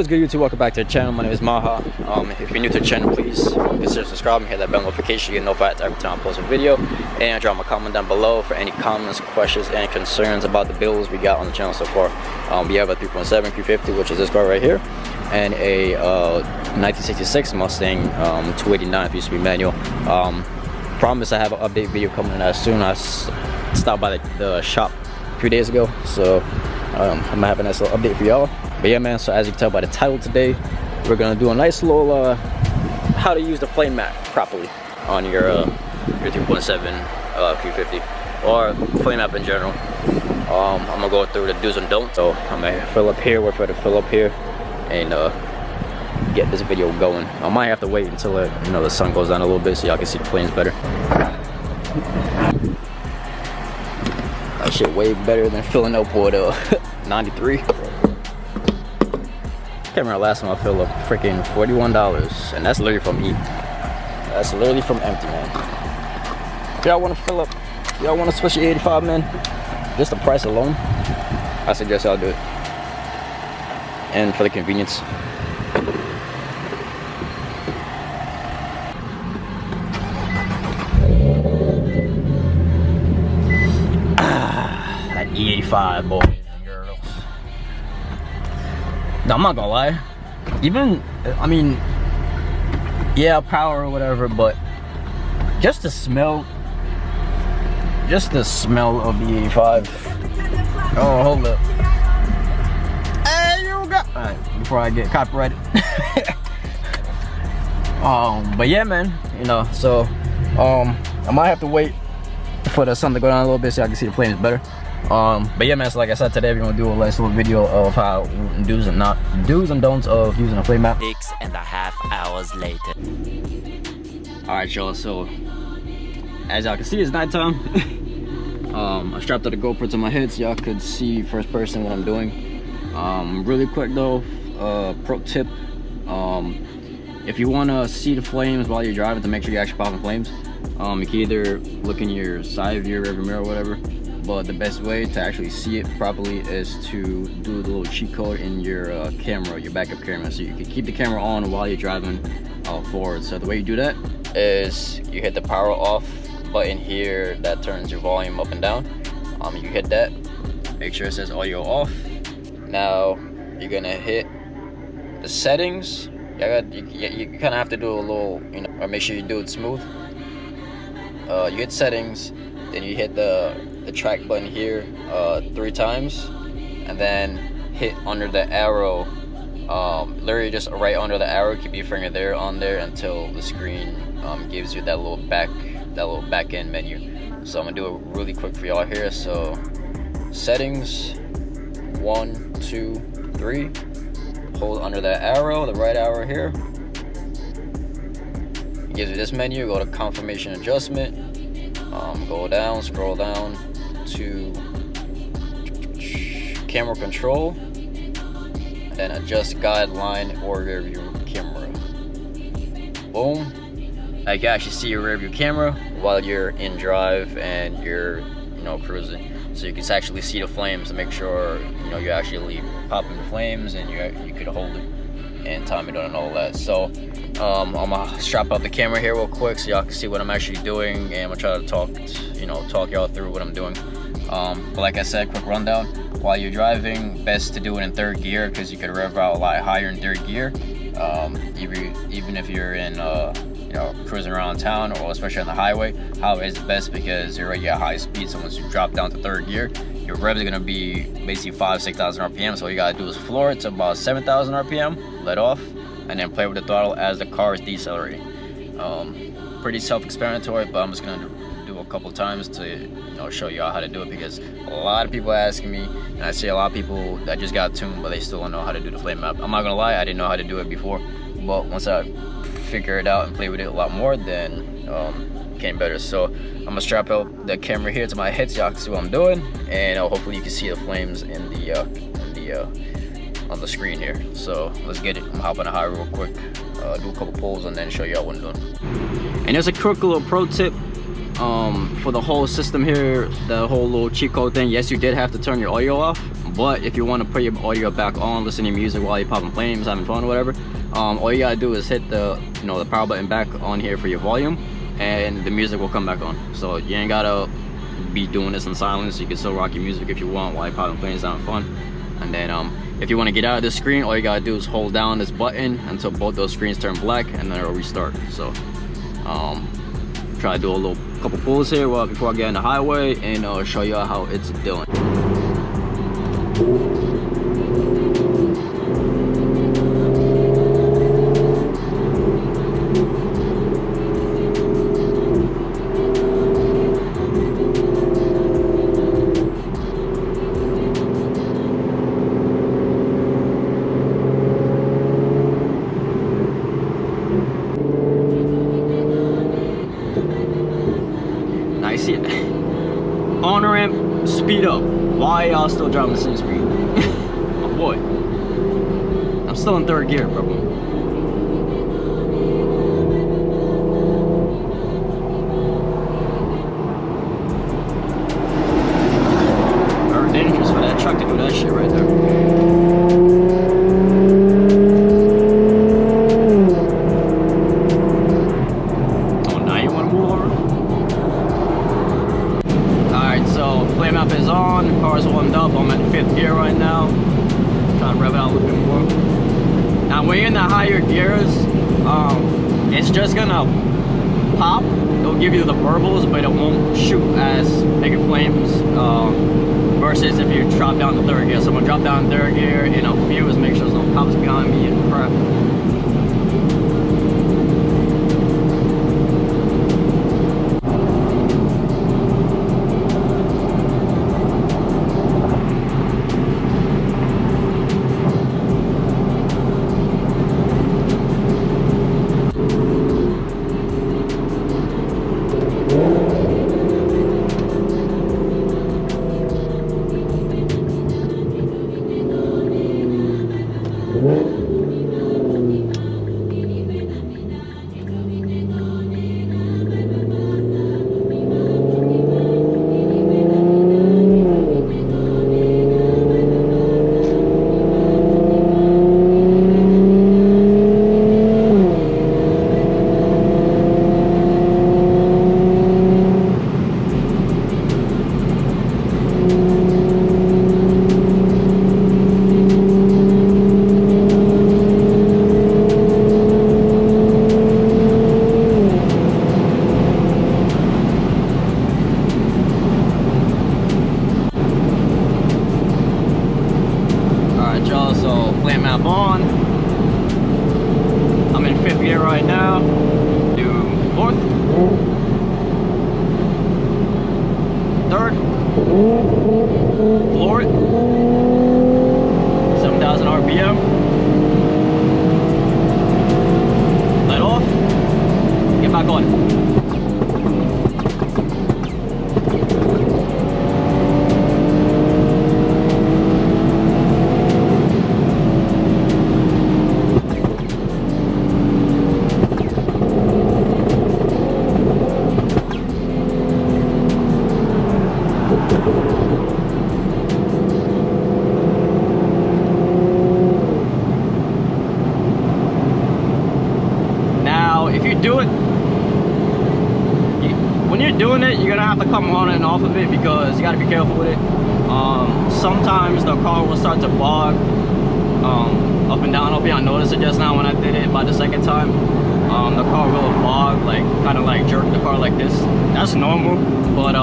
What is good, YouTube? Welcome back to the channel. My name is Maha. If you're new to the channel, please consider subscribing, hit that bell notification, you get notified every time I post a video, and drop a comment down below for any comments, questions, and concerns about the builds we got on the channel so far. We have a 3.7 Q50, which is this car right here, and a 1966 Mustang 289, used to be manual. Promise I have an update video coming in as soon. I stopped by the shop a few days ago, so I'm gonna have a nice little update for y'all. But yeah, man, so as you can tell by the title today, we're gonna do a nice little how to use the flame mat properly on your 3.7 Q50 or flame mat in general. I'm gonna go through the do's and don'ts. So I'm gonna fill up here, wait for it to fill up here, and get this video going. I might have to wait until the sun goes down a little bit so y'all can see the flames better. That shit way better than filling up with 93. Can't remember last time I filled up freaking $41, and that's literally from eat. That's literally from empty, man. If y'all want to fill up, if y'all want to switch your 85, man, just the price alone, I suggest y'all do it. And for the convenience. That E85, boy. No, I'm not gonna lie. Even, I mean, yeah, power or whatever, but just the smell of the 85. Oh, hold up. Hey, you got. Alright, before I get copyrighted. But yeah, man, so I might have to wait for the sun to go down a little bit so I can see the flames better. But yeah, man, so like I said, today we're gonna do a nice little video of how do's and don'ts of using a flame mat. 6.5 hours later. Alright, y'all, so as y'all can see, it's nighttime. I strapped up the GoPro to my head so y'all could see first person what I'm doing. Really quick though, pro tip, if you want to see the flames while you're driving, to make sure you're actually popping flames, you can either look in your side view, rearview mirror, or whatever. But the best way to actually see it properly is to do the little cheat code in your camera, your backup camera, so you can keep the camera on while you're driving forward. So the way you do that is you hit the power off button here that turns your volume up and down. You hit that, make sure it says audio off. Now you're gonna hit the settings. You kind of have to do a little, or make sure you do it smooth. You hit settings, then you hit the track button here 3 times, and then hit under the arrow, literally just right under the arrow. Keep your finger there on there until the screen gives you that little back end menu. So I'm gonna do it really quick for y'all here. So settings, 1, 2, 3, hold under that arrow, the right arrow here. It gives you this menu. Go to confirmation adjustment, go down, scroll down to camera control, and then adjust guideline or rear view camera. Boom. I can actually see your rear view camera while you're in drive and you're cruising, so you can actually see the flames to make sure you're actually popping the flames, and you could hold it and time it and all that. So I'm gonna strap out the camera here real quick so y'all can see what I'm actually doing, and I'm gonna try to talk y'all through what I'm doing. But like I said, quick rundown: while you're driving, best to do it in 3rd gear because you could rev out a lot higher in 3rd gear. Even if you're in cruising around town, or especially on the highway is the best because you're already at high speed. So once you drop down to 3rd gear, your revs are gonna be basically 5,000–6,000 RPM. So all you gotta do is floor it to about 7,000 RPM, let off, and then play with the throttle as the car is decelerating. Pretty self-explanatory, but I'm just gonna do a couple times to show y'all how to do it, because a lot of people are asking me, and I see a lot of people that just got tuned but they still don't know how to do the flame map. I'm not gonna lie, I didn't know how to do it before, but once I figure it out and play with it a lot more, then it came better. So I'm gonna strap out the camera here to my head so y'all can see what I'm doing, and hopefully you can see the flames in the on the screen here. So let's get it. I'm hopping a high real quick, do a couple pulls, and then show y'all what I'm doing. And there's a quick little pro tip for the whole system here, the whole little cheat code thing. Yes, you did have to turn your audio off, But if you want to put your audio back on, listening to music while you're popping flames, having fun or whatever, all you gotta do is hit the the power button back on here for your volume, and the music will come back on. So you ain't gotta be doing this in silence. You can still rock your music if you want while you're popping flames, having fun. And then if you want to get out of this screen, all you gotta do is hold down this button until both those screens turn black, and then it'll restart. So try to do a couple pulls here before I get on the highway, and I'll show you how it's doing. I see it. On ramp, speed up. Why y'all still driving the same speed? Oh boy. I'm still in third gear, bro. Very dangerous for that truck to do that shit right there. Flame up is on, car's warmed up. I'm at 5th gear right now. Trying to rev it out a little bit more. Now when you're in the higher gears, it's just gonna pop. It'll give you the burbles, but it won't shoot as big of flames versus if you drop down to 3rd gear. So I'm gonna drop down to 3rd gear in a fuse, make sure there's no cops behind me and crap. Flame map on. I'm in 5th gear right now. Do 4th, 3rd, floor it, 7,000 RPM. Let off. Get back on. If you do it, when you're doing it, you're gonna have to come on and off of it because you gotta be careful with it. Sometimes the car will start to bog up and down. I hope y'all noticed it just now when I did it by the 2nd time. The car will bog, like kind of like jerk the car like this. That's normal, but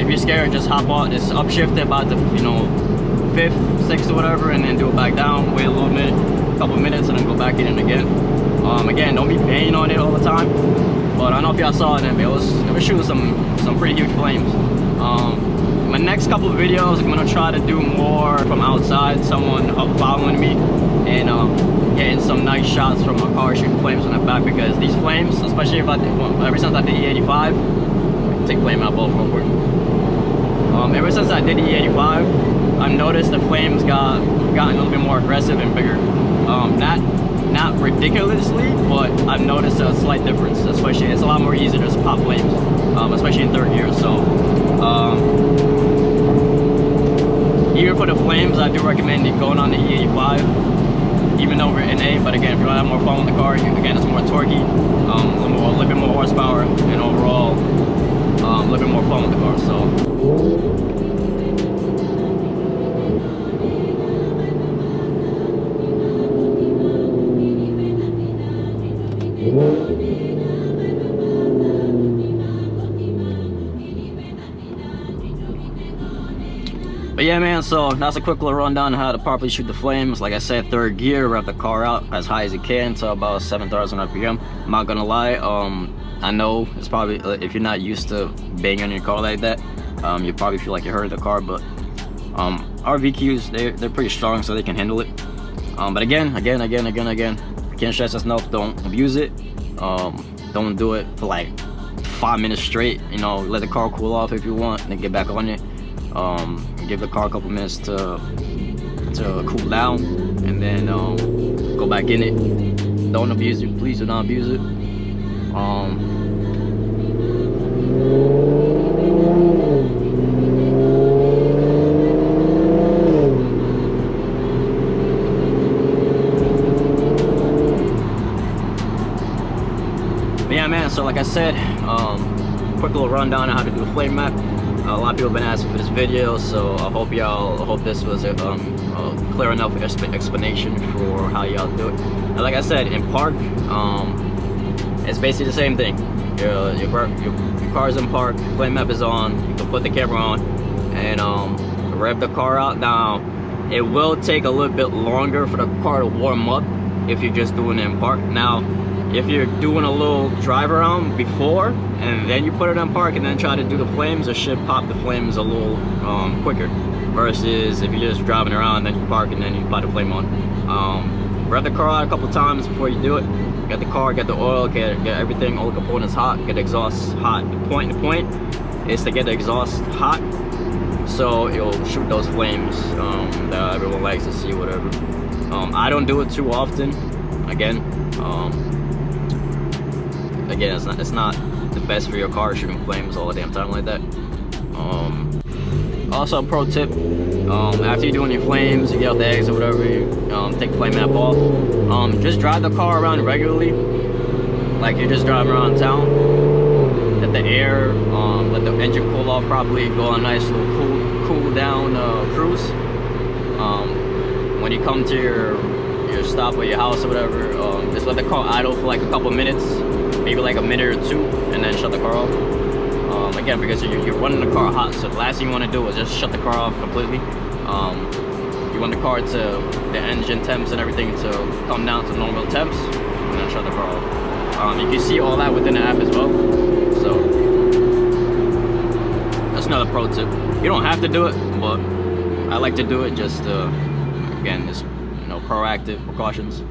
if you're scared, just hop on, just upshift it about the 5th, 6th or whatever, and then do it back down, wait a little minute, a couple minutes, and then go back in again. Again, don't be banging on it all the time. But I don't know if y'all saw it, it was shooting some pretty huge flames. My next couple of videos, I'm gonna try to do more from outside, someone following me, and getting some nice shots from my car shooting flames on the back, because these flames, especially ever since I did E85, take flame out both real quick. Ever since I did E85, I've noticed the flames gotten a little bit more aggressive and bigger. Not ridiculously, but I've noticed a slight difference. Especially, it's a lot more easy to just pop flames, especially in 3rd gear. So Even for the flames, I do recommend it going on the E85, even over in A. But again, if you want to have more fun with the car, again, it's more torquey, a little bit more horsepower, and overall, a little bit more fun with the car. So. But yeah, man, so that's a quick little rundown on how to properly shoot the flames. Like I said, third gear, rev the car out as high as you can to about 7,000 RPM. I'm not gonna lie, I know it's probably, if you're not used to banging on your car like that, you probably feel like you hurt the car, but our VQs, they're pretty strong, so they can handle it. But again, I can't stress this enough, don't abuse it. Don't do it for like 5 minutes straight. You know, let the car cool off if you want, and then get back on it. Give the car a couple minutes to cool down, and then go back in it. Don't abuse it, please do not abuse it. But yeah, man, so like I said, quick little rundown on how to do a flame map. A lot of people have been asking for this video, so I hope this was a clear enough explanation for how y'all do it. And like I said, in park, it's basically the same thing. Your car's in park, flame map is on, you can put the camera on, and rev the car out. Now, it will take a little bit longer for the car to warm up if you're just doing it in park. Now, if you're doing a little drive around before and then you put it in park and then try to do the flames, it should pop the flames a little quicker, versus if you're just driving around and then you park and then you put the flame on. Rev the car out a couple times before you do it. Get the car, get the oil, get everything, all the components hot, get the exhaust hot. The point is to get the exhaust hot, so it'll shoot those flames that everyone likes to see, whatever. I don't do it too often. Again, it's not the best for your car shooting flames all the damn time like that. Also, a pro tip, after you're doing your flames, you get out the eggs or whatever, you take the flame map off, just drive the car around regularly, like you're just driving around town. Let the air, let the engine cool off properly, go on a nice little cool down cruise. When you come to your stop at your house or whatever, just let the car idle for like a couple minutes, maybe like a minute or two, and then shut the car off. Again, because you're running the car hot, so the last thing you want to do is just shut the car off completely. You want the car to, the engine temps and everything to come down to normal temps, and then shut the car off. You can see all that within the app as well. So that's another pro tip. You don't have to do it, but I like to do it just again, just proactive precautions.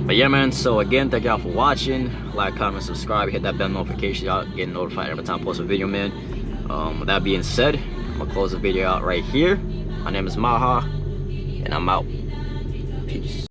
But yeah, man, so again, thank y'all for watching. Like, comment, subscribe, hit that bell notification, y'all getting notified every time I post a video, man. With that being said, I'm gonna close the video out right here. My name is Maha, and I'm out. Peace.